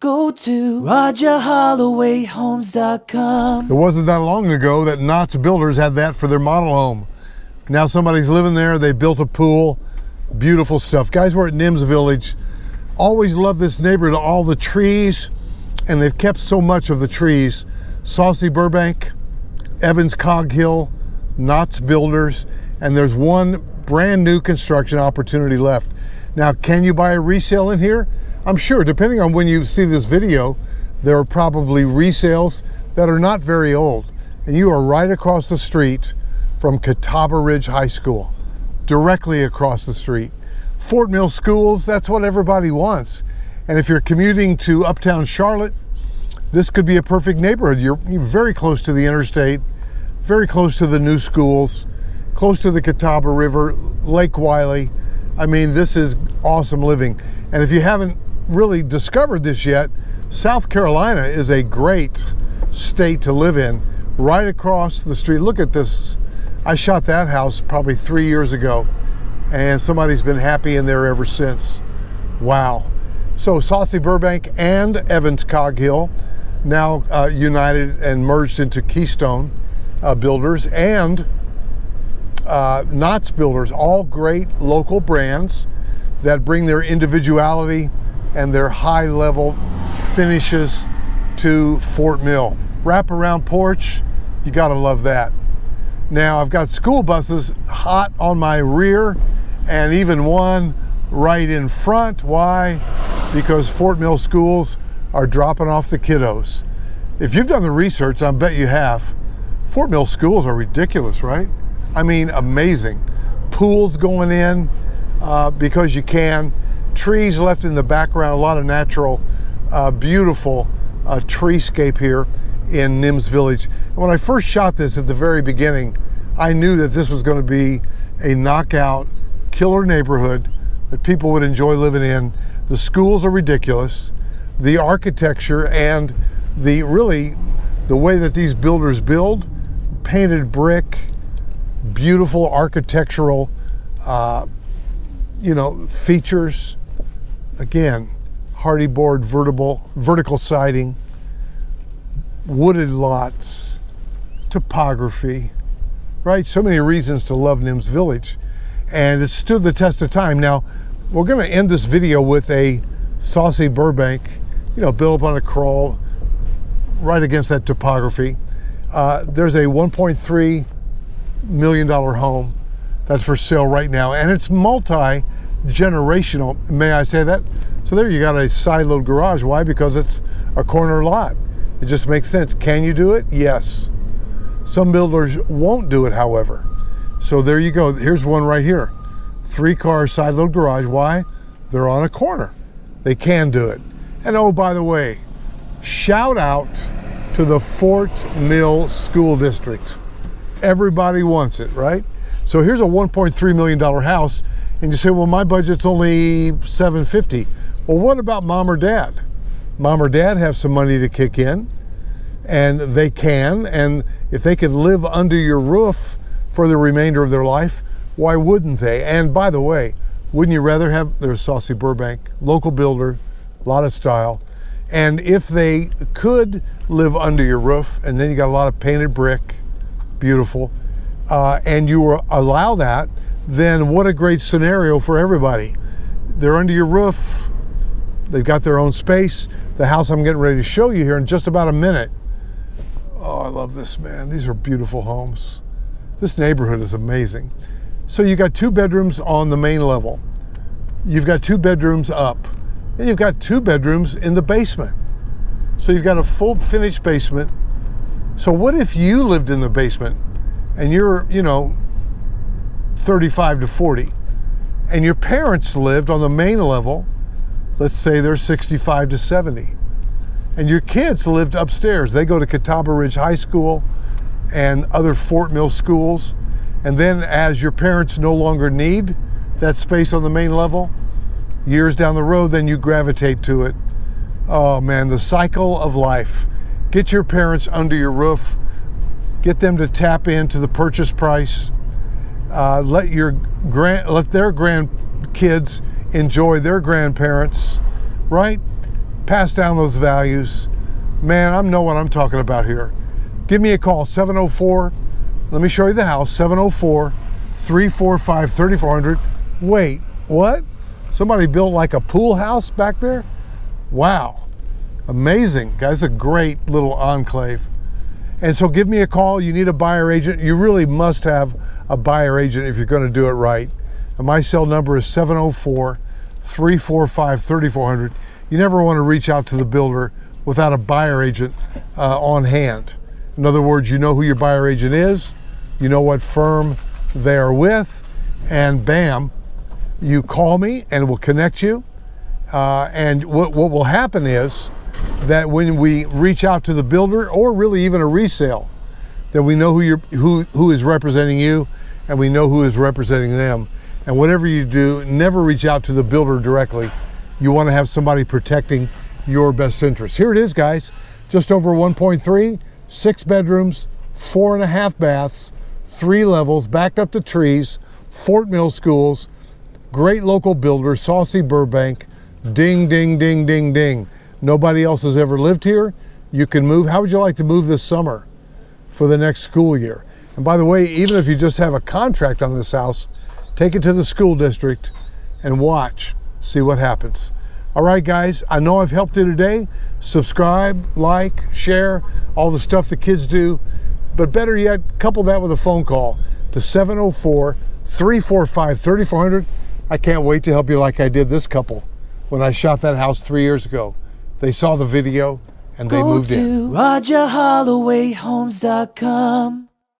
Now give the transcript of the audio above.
go to RogerHollowayHomes.com. It wasn't that long ago that Knott's Builders had that for their model home. Now somebody's living there, they built a pool, beautiful stuff. Guys, we're at Nims Village. Always love this neighborhood, all the trees, and they've kept so much of the trees. Saussy Burbank, Evans Coghill, Knott's Builders, and there's one brand new construction opportunity left. Now, can you buy a resale in here? I'm sure, depending on when you see this video, there are probably resales that are not very old. And you are right across the street from Catawba Ridge High School, directly across the street. Fort Mill schools, that's what everybody wants. And if you're commuting to Uptown Charlotte, this could be a perfect neighborhood. You're very close to the interstate, very close to the new schools, close to the Catawba River, Lake Wiley. I mean, this is awesome living. And if you haven't really discovered this yet, South Carolina is a great state to live in, right across the street. Look at this. I shot that house probably 3 years ago, and somebody's been happy in there ever since. Wow. So Saussy Burbank and Evans Coghill now united and merged into Keystone Builders and Knott's Builders, all great local brands that bring their individuality and their high-level finishes to Fort Mill. Wrap-around porch, you gotta love that. Now, I've got school buses hot on my rear and even one right in front. Why? Because Fort Mill schools are dropping off the kiddos. If you've done the research, I bet you have, Fort Mill schools are ridiculous, right? I mean, amazing. Pools going in because you can. Trees left in the background, a lot of natural, beautiful treescape here in Nims Village. When I first shot this at the very beginning, I knew that this was going to be a knockout, killer neighborhood that people would enjoy living in. The schools are ridiculous. The architecture and the way that these builders build, painted brick, beautiful architectural features. Again, hardy board vertical siding, wooded lots, topography, right? So many reasons to love Nims Village, and it stood the test of time. Now, we're going to end this video with a Saussy Burbank, built up on a crawl, right against that topography. There's a $1.3 million home that's for sale right now, and it's multi-generational. May I say that? So there you got a side-load garage. Why? Because it's a corner lot. It just makes sense. Can you do it? Yes. Some builders won't do it, however. So there you go. Here's one right here. 3-car side-load garage. Why? They're on a corner. They can do it. And oh, by the way, shout out to the Fort Mill School District. Everybody wants it, right? So here's a $1.3 million house, and you say, well, my budget's only $750. Well, what about mom or dad? Mom or dad have some money to kick in, and they can, and if they could live under your roof for the remainder of their life, why wouldn't they? And by the way, wouldn't you rather have, there's Saussy Burbank, local builder, a lot of style, and if they could live under your roof, and then you got a lot of painted brick, beautiful, and you allow that, then what a great scenario for everybody. They're under your roof, they've got their own space. The house I'm getting ready to show you here in just about a minute. Oh, I love this, man. These are beautiful homes. This neighborhood is amazing. So you got 2 bedrooms on the main level. You've got 2 bedrooms up. And you've got 2 bedrooms in the basement. So you've got a full finished basement. So what if you lived in the basement and you're, 35 to 40, and your parents lived on the main level, let's say they're 65 to 70, and your kids lived upstairs. They go to Catawba Ridge High School and other Fort Mill schools, and then as your parents no longer need that space on the main level, years down the road, then you gravitate to it. Oh man, the cycle of life. Get your parents under your roof, get them to tap into the purchase price, let their grandkids enjoy their grandparents, right? pass down those values. Man, I know what I'm talking about here. Give me a call, 704, let me show you the house, 704-345-3400. Wait, what? Somebody built like a pool house back there? Wow, amazing. Guys, a great little enclave. And so give me a call. You need a buyer agent. You really must have a buyer agent if you're going to do it right. And my cell number is 704-345-3400. You never want to reach out to the builder without a buyer agent on hand. In other words, you know who your buyer agent is, you know what firm they are with, and bam, you call me and we'll connect you. And what will happen is that when we reach out to the builder, or really even a resale, then we know who is representing you, and we know who is representing them. And whatever you do, never reach out to the builder directly. You want to have somebody protecting your best interests. Here it is, guys. Just over 1.3, 6 bedrooms, 4.5 baths, 3 levels, backed up to trees, Fort Mill schools, great local builder, Saussy Burbank. Ding, ding, ding, ding, ding. Nobody else has ever lived here. You can move. How would you like to move this summer for the next school year? And by the way, even if you just have a contract on this house, take it to the school district and watch, see what happens. All right, guys, I know I've helped you today. Subscribe, like, share, all the stuff the kids do. But better yet, couple that with a phone call to 704-345-3400. I can't wait to help you like I did this couple when I shot that house 3 years ago. They saw the video and they moved in. Go to RogerHollowayHomes.com.